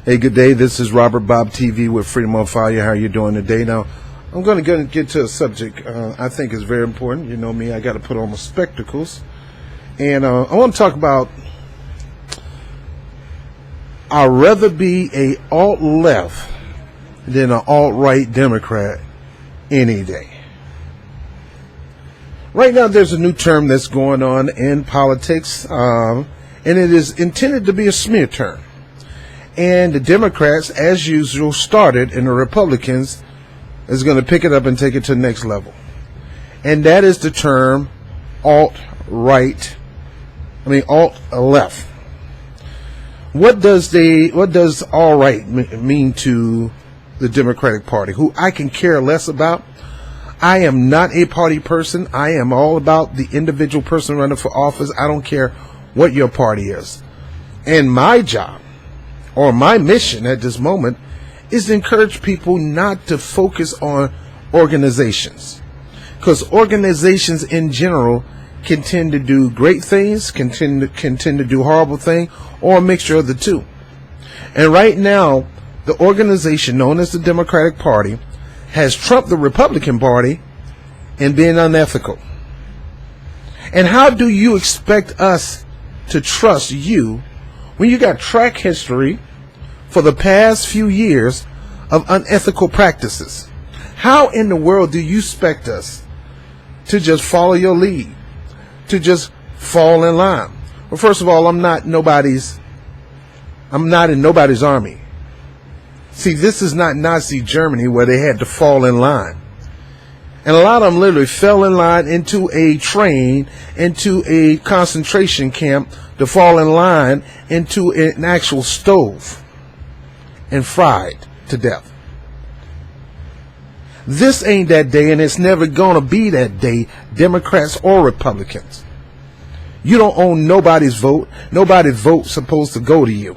Hey, good day. This is Robert BOBTV with Freedom on Fire. How are you doing today? Now, I'm going to get to a subject I think is very important. You know me, I got to put on my spectacles. And I want to talk about I'd rather be a alt-left than an alt-right Democrat any day. Right now, there's a new term that's going on in politics, and it is intended to be a smear term. And the Democrats, as usual, started, and the Republicans is going to pick it up and take it to the next level. And that is the term alt-left. What does alt-right mean to the Democratic Party, who I can care less about? I am not a party person. I am all about the individual person running for office. I don't care what your party is. And my job, or my mission at this moment, is to encourage people not to focus on organizations. Because organizations in general can tend to do great things, can tend to do horrible things, or a mixture of the two. And right now, the organization known as the Democratic Party has trumped the Republican Party in being unethical. And how do you expect us to trust you when you got track history for the past few years of unethical practices? How in the world do you expect us to just follow your lead, to just fall in line? Well, first of all, I'm not in nobody's army. See, this is not Nazi Germany where they had to fall in line. And a lot of them literally fell in line into a train, into a concentration camp, to fall in line into an actual stove and fried to death. This ain't that day, and it's never gonna be that day, Democrats or Republicans. You don't own nobody's vote. Nobody's vote's supposed to go to you.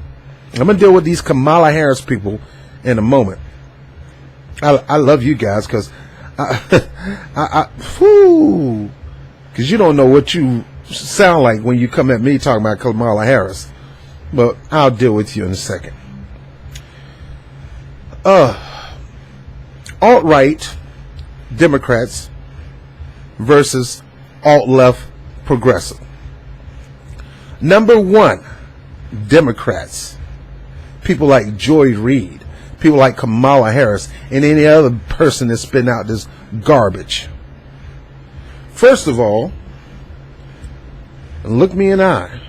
I'm gonna deal with these Kamala Harris people in a moment. I love you guys because you don't know what you sound like when you come at me talking about Kamala Harris. But I'll deal with you in a second. Alt-right Democrats versus alt-left progressive. Number one, Democrats. People like Joy Reid, people like Kamala Harris, and any other person that's spitting out this garbage. First of all, look me in the eye.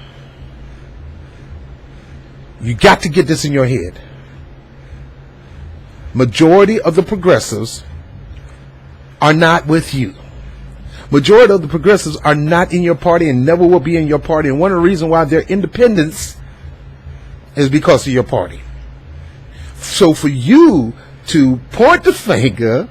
You got to get this in your head. Majority of the progressives are not with you. Majority of the progressives are not in your party and never will be in your party. And one of the reasons why they're independents is because of your party. So for you to point the finger,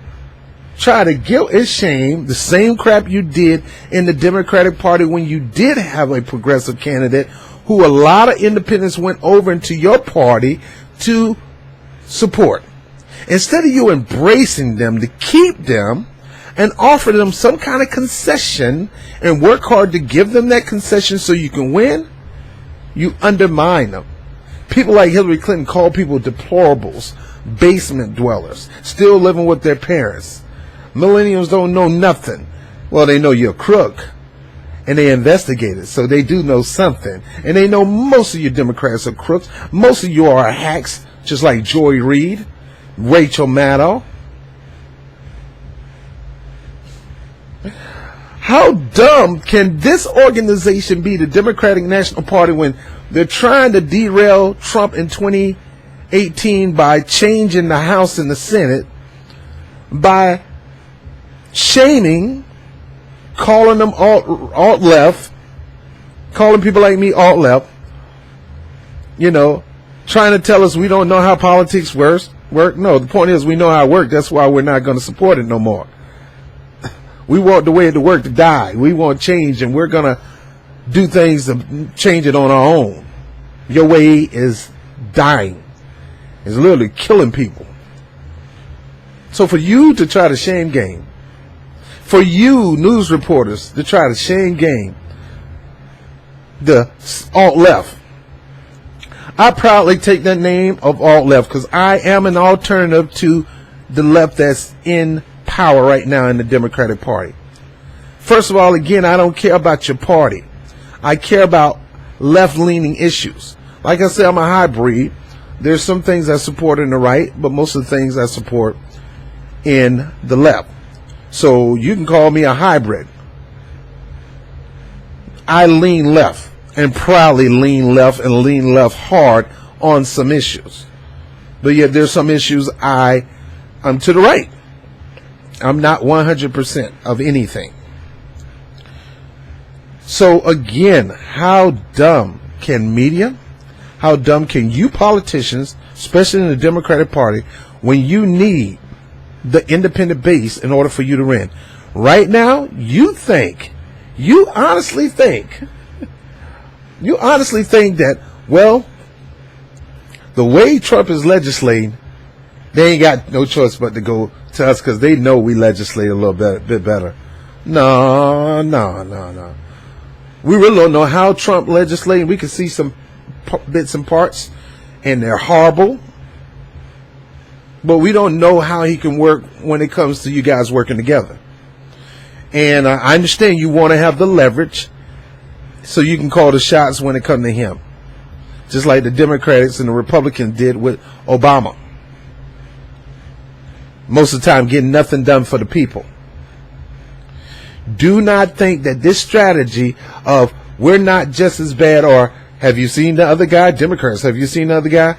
try to guilt and shame the same crap you did in the Democratic Party when you did have a progressive candidate who a lot of independents went over into your party to support. Instead of you embracing them to keep them and offer them some kind of concession and work hard to give them that concession so you can win, you undermine them. People like Hillary Clinton call people deplorables, basement dwellers, still living with their parents. Millennials don't know nothing. Well, they know you're a crook, and they investigate it, so they do know something. And they know most of you Democrats are crooks. Most of you are hacks, just like Joy Reid, Rachel Maddow. How dumb can this organization be, the Democratic National Party, when they're trying to derail Trump in 2018 by changing the House and the Senate, by shaming, calling them alt-left, calling people like me alt-left, trying to tell us we don't know how politics work? No, the point is we know how it works. That's why we're not going to support it no more. We want the way to work to die. We want change, and we're going to do things to change it on our own. Your way is dying. It's literally killing people. So for you to try to shame game, for you news reporters to try to shame game the alt-left, I proudly take the name of alt left because I am an alternative to the left that's in power right now in the Democratic Party. First of all, again, I don't care about your party. I care about left-leaning issues. Like I said, I'm a hybrid. There's some things I support in the right, but most of the things I support in the left. So you can call me a hybrid. I lean left and proudly lean left and lean left hard on some issues. But yet there's some issues I'm to the right. I'm not 100% of anything. So again, how dumb can media, how dumb can you politicians, especially in the Democratic Party, when you need the independent base in order for you to win? Right now, you honestly think that, well, the way Trump is legislating, they ain't got no choice but to go to us because they know we legislate a little bit better. No. We really don't know how Trump legislating. We can see some bits and parts, and they're horrible. But we don't know how he can work when it comes to you guys working together. And I understand you want to have the leverage so you can call the shots when it comes to him. Just like the Democrats and the Republicans did with Obama. Most of the time getting nothing done for the people. Do not think that this strategy of we're not just as bad, or have you seen the other guy? Democrats, have you seen the other guy?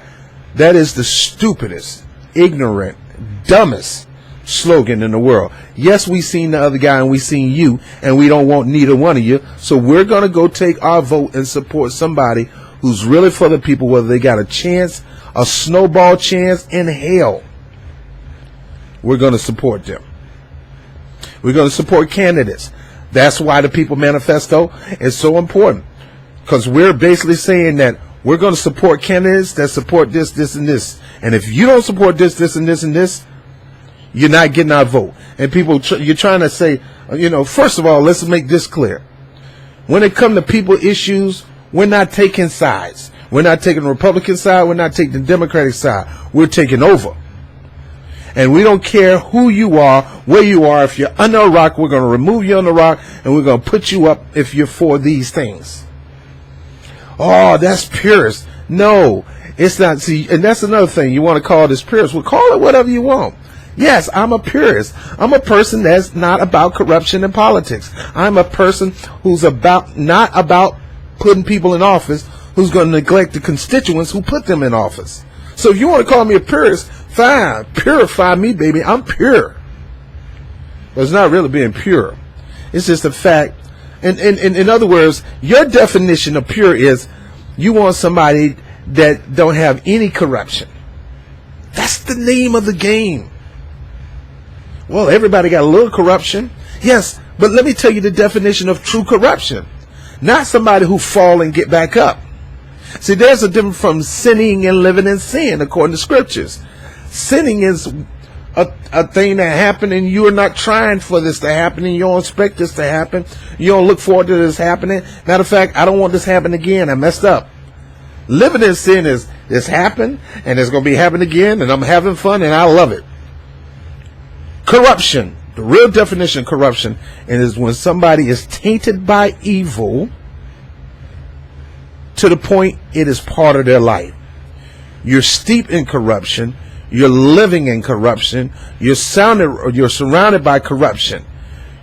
That is the stupidest, ignorant, dumbest slogan in the world. Yes, we seen the other guy and we seen you, and we don't want neither one of you. So we're going to go take our vote and support somebody who's really for the people, whether they got a chance, a snowball chance in hell. We're going to support them. We're going to support candidates. That's why the People Manifesto is so important. Because we're basically saying that we're going to support candidates that support this, this, and this. And if you don't support this, this, and this, and this, you're not getting our vote. And people, you're trying to say, first of all, let's make this clear. When it comes to people issues, we're not taking sides. We're not taking the Republican side. We're not taking the Democratic side. We're taking over. And we don't care who you are, where you are. If you're under a rock, we're going to remove you on the rock, and we're going to put you up if you're for these things. Oh, that's purist. No, it's not. See, and that's another thing. You want to call this purist. Well, call it whatever you want. Yes, I'm a purist. I'm a person that's not about corruption in politics. I'm a person who's not about putting people in office who's going to neglect the constituents who put them in office. So if you want to call me a purist, fine. Purify me, baby. I'm pure. But it's not really being pure. It's just a fact. And in other words, your definition of pure is you want somebody that don't have any corruption. That's the name of the game. Well, everybody got a little corruption. Yes, but let me tell you the definition of true corruption. Not somebody who fall and get back up. See, there's a difference from sinning and living in sin, according to scriptures. Sinning is a thing that happened and you are not trying for this to happen, and you don't expect this to happen. You don't look forward to this happening. Matter of fact, I don't want this to happen again. I messed up. Living in sin is this happened and it's going to be happening again, and I'm having fun and I love it. Corruption, the real definition of corruption, is when somebody is tainted by evil to the point it is part of their life. You're steeped in corruption. You're living in corruption. You're surrounded by corruption.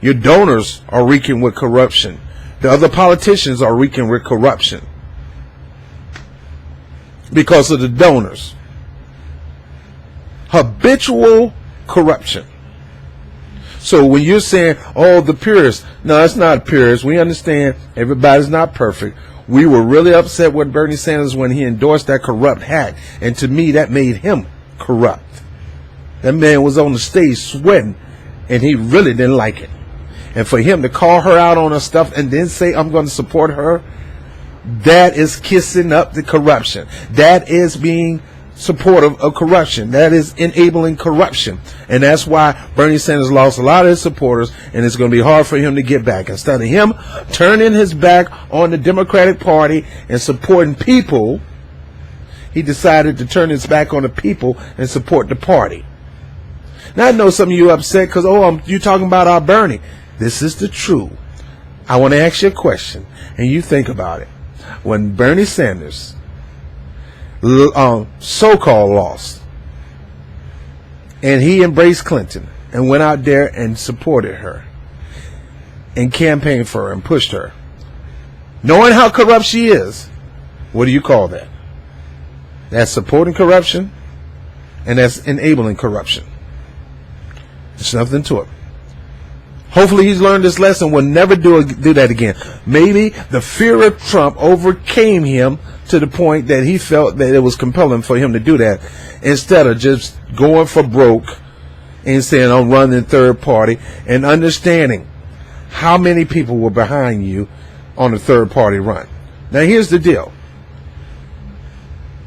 Your donors are reeking with corruption. The other politicians are reeking with corruption because of the donors. Habitual corruption. So when you're saying, oh, the purists, no, it's not purists. We understand everybody's not perfect. We were really upset with Bernie Sanders when he endorsed that corrupt hack. And to me, that made him corrupt. That man was on the stage sweating, and he really didn't like it. And for him to call her out on her stuff and then say, I'm going to support her, that is kissing up the corruption. That is being supportive of corruption. That is enabling corruption. And that's why Bernie Sanders lost a lot of his supporters, and it's going to be hard for him to get back. Instead of him turning his back on the Democratic Party and supporting people, he decided to turn his back on the people and support the party. Now I know some of you are upset because, you're talking about our Bernie. This is the truth. I want to ask you a question, and you think about it. When Bernie Sanders so-called lost, and he embraced Clinton and went out there and supported her and campaigned for her and pushed her, knowing how corrupt she is, what do you call that? That's supporting corruption, and that's enabling corruption. There's nothing to it. Hopefully he's learned this lesson, will never do that again. Maybe the fear of Trump overcame him to the point that he felt that it was compelling for him to do that, instead of just going for broke and saying, I'm running third party, and understanding how many people were behind you on the third party run. Now here's the deal.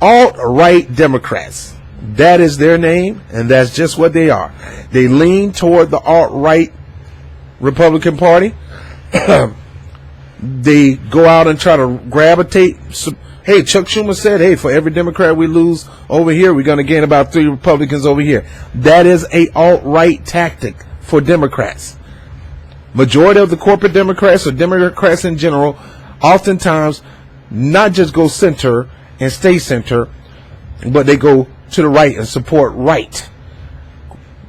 Alt-right Democrats, that is their name, and that's just what they are. They lean toward the alt-right Republican Party. They go out and try to gravitate. Hey, Chuck Schumer said, hey, for every Democrat we lose over here, we're going to gain about 3 Republicans over here. That is a alt-right tactic for Democrats. Majority of the corporate Democrats, or Democrats in general, oftentimes not just go center and stay center, but they go to the right and support right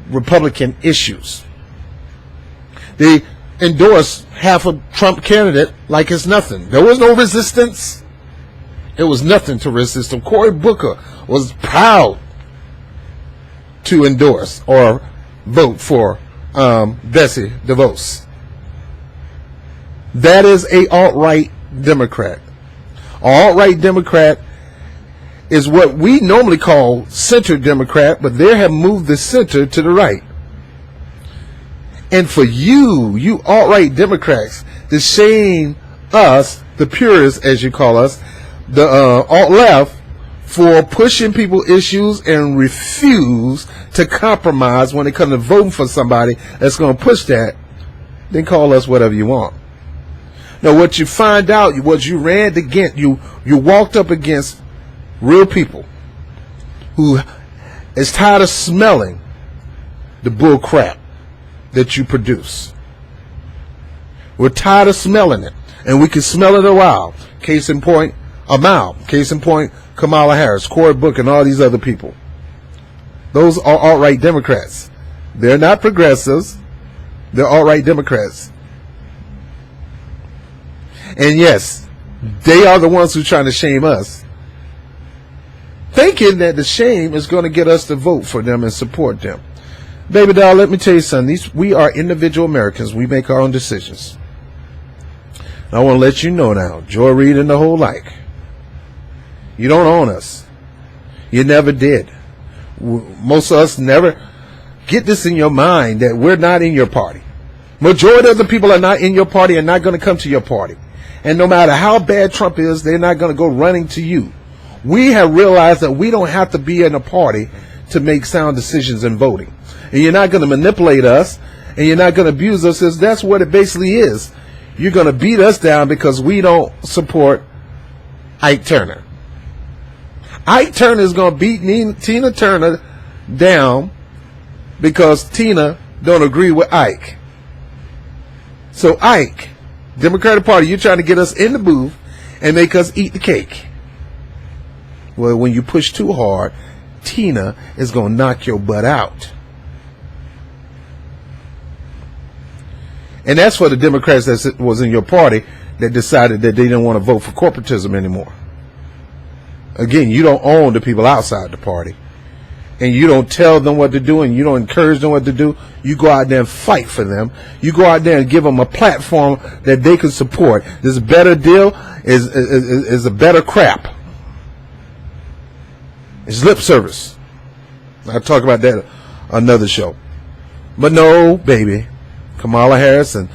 Republican issues. They endorse half a Trump candidate like it's nothing. There was no resistance. It was nothing to resist him. Cory Booker was proud to endorse or vote for Betsy DeVos. That is a alt-right Democrat. Alt-right Democrat is what we normally call center Democrat, but they have moved the center to the right. And for you alt-right Democrats, to shame us, the purists as you call us, the alt-left, for pushing people issues and refuse to compromise when it comes to voting for somebody that's going to push that, then call us whatever you want. Now what you find out, what you ran against, you walked up against real people who is tired of smelling the bull crap that you produce. We're tired of smelling it, and we can smell it a while. Case in point, a mile. Case in point, Kamala Harris, Cory Booker, and all these other people. Those are alt-right Democrats. They're not progressives. They're alt-right Democrats. And yes, they are the ones who are trying to shame us, thinking that the shame is going to get us to vote for them and support them. Baby doll, let me tell you something. We are individual Americans. We make our own decisions. And I want to let you know now, Joy Reid and the whole like, you don't own us. You never did. Most of us never. Get this in your mind that we're not in your party. Majority of the people are not in your party and not going to come to your party. And no matter how bad Trump is, they're not going to go running to you. We have realized that we don't have to be in a party to make sound decisions in voting. And you're not going to manipulate us, and you're not going to abuse us, because that's what it basically is. You're going to beat us down because we don't support Ike Turner. Ike Turner is going to beat Tina Turner down because Tina don't agree with Ike. So Ike, Democratic Party, you're trying to get us in the booth and make us eat the cake. Well, when you push too hard, Tina is going to knock your butt out. And that's for the Democrats that was in your party that decided that they didn't want to vote for corporatism anymore. Again, you don't own the people outside the party. And you don't tell them what to do, and you don't encourage them what to do. You go out there and fight for them. You go out there and give them a platform that they can support. This better deal is a better crap. It's lip service. I'll talk about that another show. But no, baby, Kamala Harris and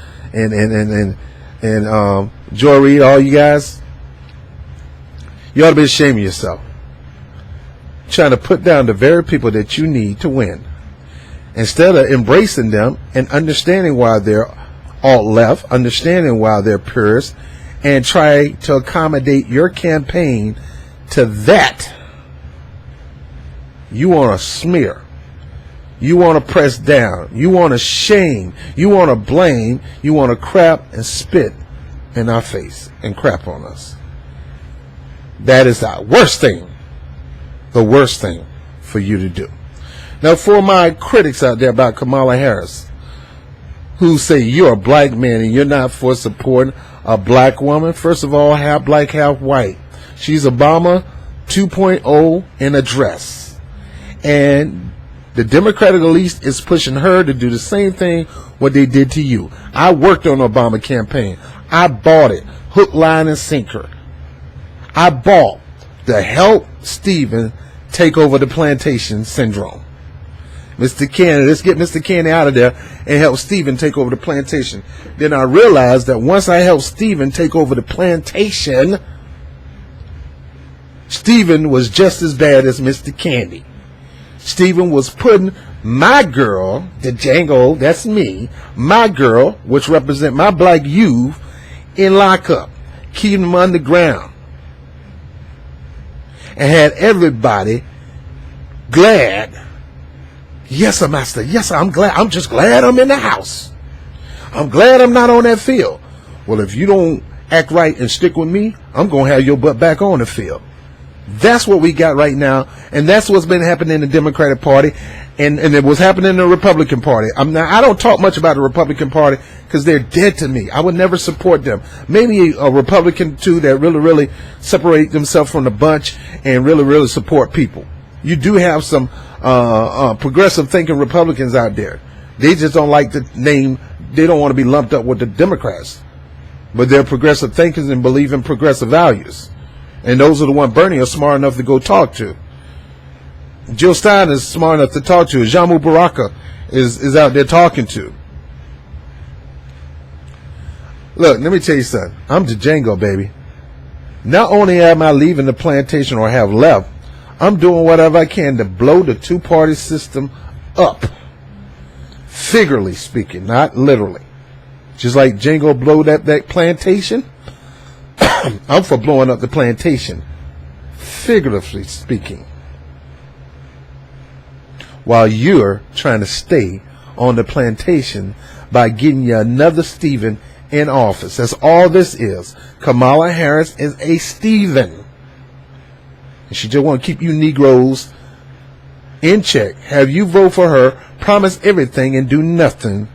Joy Reid, all you guys, you ought to be ashamed of yourself. Trying to put down the very people that you need to win, instead of embracing them and understanding why they're alt-left, understanding why they're purists, and try to accommodate your campaign to that You want to smear. You want to press down. You want to shame. You want to blame. You want to crap and spit in our face and crap on us. That is the worst thing. The worst thing for you to do. Now, for my critics out there about Kamala Harris, who say you're a black man and you're not for supporting a black woman, first of all, half black, half white. She's Obama 2.0 in a dress. And the Democratic elite is pushing her to do the same thing what they did to you. I worked on the Obama campaign. I bought it, hook, line, and sinker. I bought to help Stephen take over the plantation syndrome. Mr. Kennedy, let's get Mr. Kennedy out of there and help Stephen take over the plantation. Then I realized that once I helped Stephen take over the plantation, Stephen was just as bad as Mr. Kennedy. Stephen was putting my girl, the Django, that's me, my girl, which represent my black youth, in lockup, keeping them underground, and had everybody glad. Yes, sir, master. Yes, sir, I'm glad. I'm just glad I'm in the house. I'm glad I'm not on that field. Well, if you don't act right and stick with me, I'm going to have your butt back on the field. That's what we got right now, and that's what's been happening in the Democratic Party, and it was happening in the Republican Party. I don't talk much about the Republican Party because they're dead to me. I would never support them. Maybe a Republican, too, that really separate themselves from the bunch and really support people. You do have some progressive thinking Republicans out there. They just don't like the name. They don't want to be lumped up with the Democrats. But they're progressive thinkers and believe in progressive values. And those are the ones Bernie is smart enough to go talk to. Jill Stein is smart enough to talk to. Jamu Baraka is out there talking to. Look, let me tell you something. I'm the Django, baby. Not only am I leaving the plantation or have left, I'm doing whatever I can to blow the two-party system up. Figuratively speaking, not literally. Just like Django blew that plantation, I'm for blowing up the plantation, figuratively speaking, while you're trying to stay on the plantation by getting you another Stephen in office. That's all this is. Kamala Harris is a Stephen. And she just want to keep you Negroes in check, have you vote for her, promise everything and do nothing.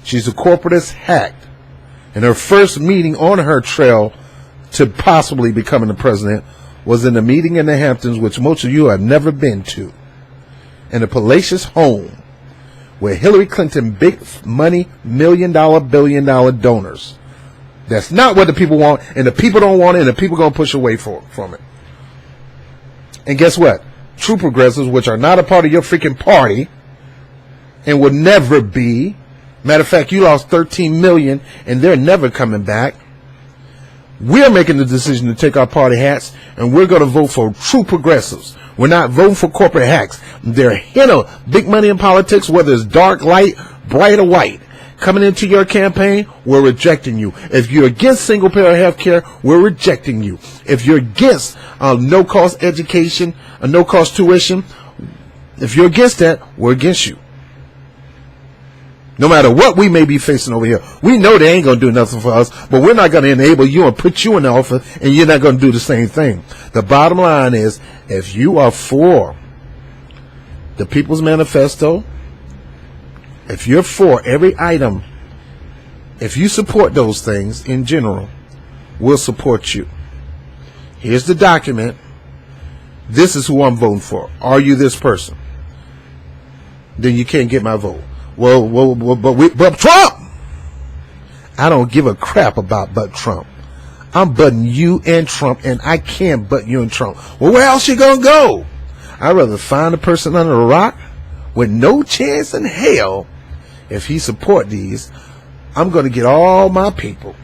She's a corporatist hack. And her first meeting on her trail to possibly becoming the president was in a meeting in the Hamptons, which most of you have never been to, in a palatial home where Hillary Clinton big money, $1 million, billion donors. That's not what the people want, and the people don't want it, and the people are going to push away from it. And guess what? True progressives, which are not a part of your freaking party and will never be. Matter of fact, you lost 13 million and they're never coming back. We're making the decision to take our party hats and we're going to vote for true progressives. We're not voting for corporate hacks. They're hint of big money in politics, whether it's dark, light, bright, or white. Coming into your campaign, we're rejecting you. If you're against single-payer health care, we're rejecting you. If you're against no-cost education, no-cost tuition, if you're against that, we're against you. No matter what we may be facing over here, we know they ain't going to do nothing for us, but we're not going to enable you and put you in the office, and you're not going to do the same thing. The bottom line is, if you are for the People's Manifesto, if you're for every item, if you support those things in general, we'll support you. Here's the document. This is who I'm voting for. Are you this person? Then you can't get my vote. But Trump! I don't give a crap about but Trump. I'm butting you and Trump, and I can't butt you and Trump. Well, where else you gonna go? I'd rather find a person under a rock with no chance in hell. If he support these, I'm going to get all my people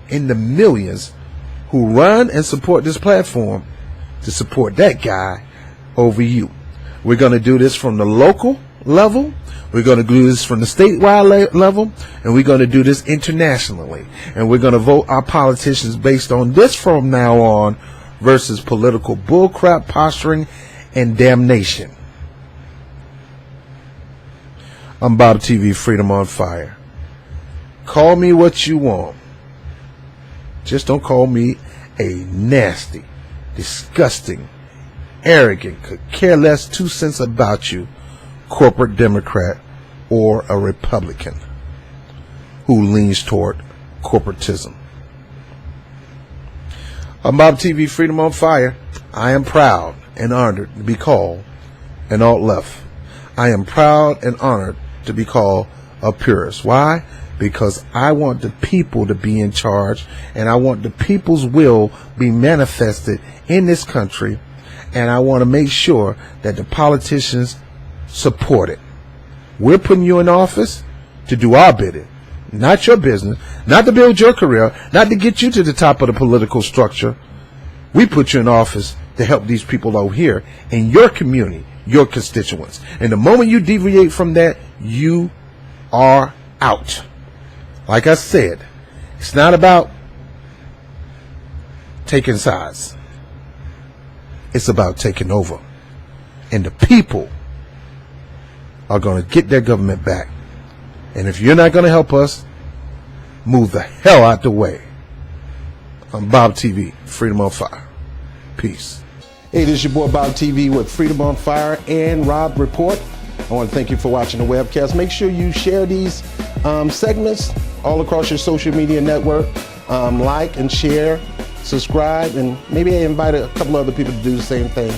in the millions who run and support this platform to support that guy over you. We're going to do this from the local level. We're going to do this from the statewide level, and we're going to do this internationally. And we're going to vote our politicians based on this from now on versus political bullcrap, posturing, and damnation. I'm BOBTV, Freedom on Fire. Call me what you want. Just don't call me a nasty, disgusting, arrogant, could care less 2 cents about you corporate Democrat or a Republican who leans toward corporatism. I'm BOBTV, Freedom on Fire. I am proud and honored to be called an alt-left. I am proud and honored to be called a purist. Why? Because I want the people to be in charge, and I want the people's will be manifested in this country, and I want to make sure that the politicians support it. We're putting you in office to do our bidding, not your business, not to build your career, not to get you to the top of the political structure. We put you in office to help these people out here in your community, your constituents. And the moment you deviate from that, you are out. Like I said, it's not about taking sides. It's about taking over. And the people are going to get their government back. And if you're not going to help us, move the hell out the way. I'm BOBTV, Freedom on Fire. Peace. Hey, this is your boy BOBTV with Freedom on Fire and Rob Report. I want to thank you for watching the webcast. Make sure you share these segments all across your social media network. Like and share, subscribe, and maybe invite a couple other people to do the same thing.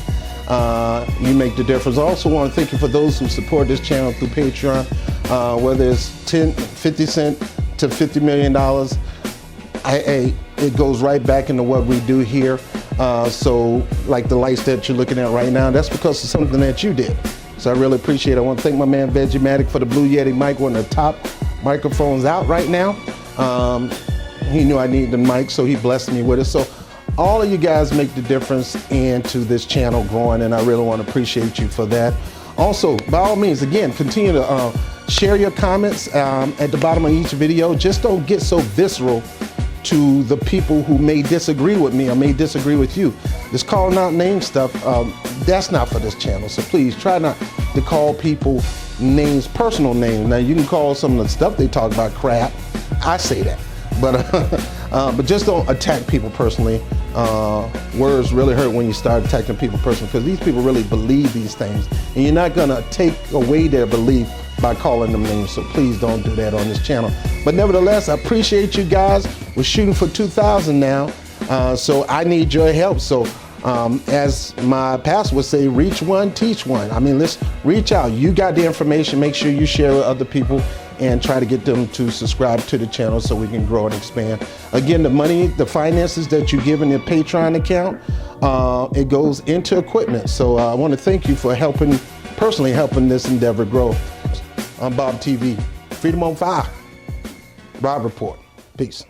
You make the difference. I also want to thank you for those who support this channel through Patreon, whether it's 10, 50 cents to $50 million. It goes right back into what we do here. So like the lights that you're looking at right now, that's because of something that you did. So I really appreciate it. I want to thank my man Vegematic for the Blue Yeti mic, one of the top microphones out right now. He knew I needed the mic, so he blessed me with it. So all of you guys make the difference into this channel growing, and I really want to appreciate you for that. Also, by all means, again, continue to share your comments at the bottom of each video. Just don't get so visceral to the people who may disagree with me or may disagree with you. This calling out name stuff, that's not for this channel. So please try not to call people names, personal names. Now you can call some of the stuff they talk about crap. I say that, but just don't attack people personally. Words really hurt when you start attacking people personally, because these people really believe these things, and you're not gonna take away their belief by calling them names. So please don't do that on this channel. But nevertheless, I appreciate you guys. We're shooting for 2,000 now, so I need your help. So as my pastor would say, reach one, teach one. I mean, let's reach out. You got the information. Make sure you share with other people and try to get them to subscribe to the channel so we can grow and expand. Again, the money, the finances that you give in your Patreon account, it goes into equipment. So I want to thank you for personally helping this endeavor grow. I'm BOBTV, Freedom on Fire, Rob Report. Peace.